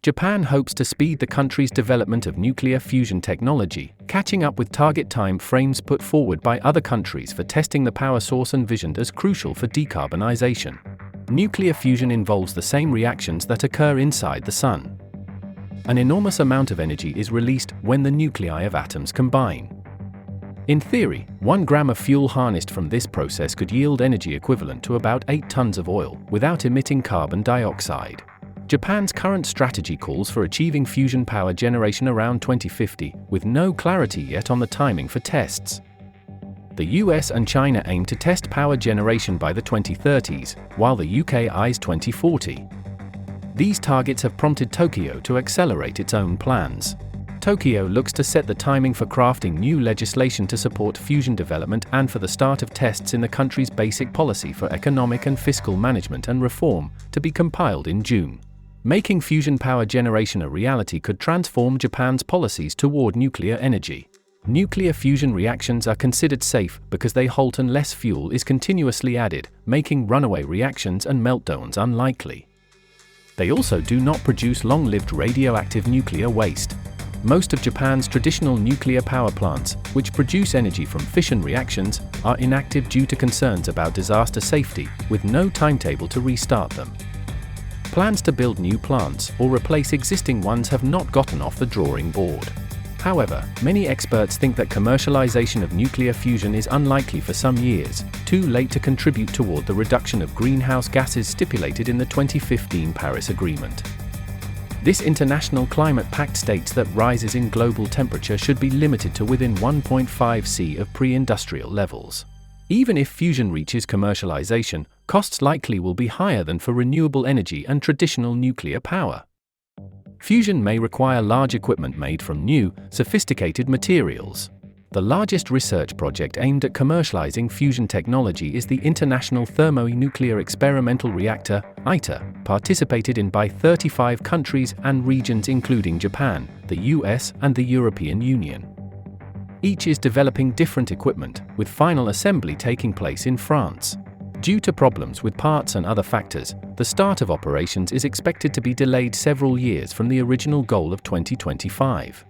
Japan hopes to speed the country's development of nuclear fusion technology, catching up with target time frames put forward by other countries for testing the power source envisioned as crucial for decarbonization. Nuclear fusion involves the same reactions that occur inside the Sun. An enormous amount of energy is released when the nuclei of atoms combine. In theory, 1 gram of fuel harnessed from this process could yield energy equivalent to about 8 tons of oil without emitting carbon dioxide. Japan's current strategy calls for achieving fusion power generation around 2050, with no clarity yet on the timing for tests. The US and China aim to test power generation by the 2030s, while the UK eyes 2040. These targets have prompted Tokyo to accelerate its own plans. Tokyo looks to set the timing for crafting new legislation to support fusion development and for the start of tests in the country's basic policy for economic and fiscal management and reform, to be compiled in June. Making fusion power generation a reality could transform Japan's policies toward nuclear energy. Nuclear fusion reactions are considered safe because they halt unless fuel is continuously added, making runaway reactions and meltdowns unlikely. They also do not produce long-lived radioactive nuclear waste. Most of Japan's traditional nuclear power plants, which produce energy from fission reactions, are inactive due to concerns about disaster safety, with no timetable to restart them. Plans to build new plants or replace existing ones have not gotten off the drawing board. However, many experts think that commercialization of nuclear fusion is unlikely for some years, too late to contribute toward the reduction of greenhouse gases stipulated in the 2015 Paris Agreement. This international climate pact states that rises in global temperature should be limited to within 1.5 C of pre-industrial levels. Even if fusion reaches commercialization, costs likely will be higher than for renewable energy and traditional nuclear power. Fusion may require large equipment made from new, sophisticated materials. The largest research project aimed at commercializing fusion technology is the International Thermonuclear Experimental Reactor, ITER, participated in by 35 countries and regions including Japan, the US, and the European Union. Each is developing different equipment, with final assembly taking place in France. Due to problems with parts and other factors, the start of operations is expected to be delayed several years from the original goal of 2025.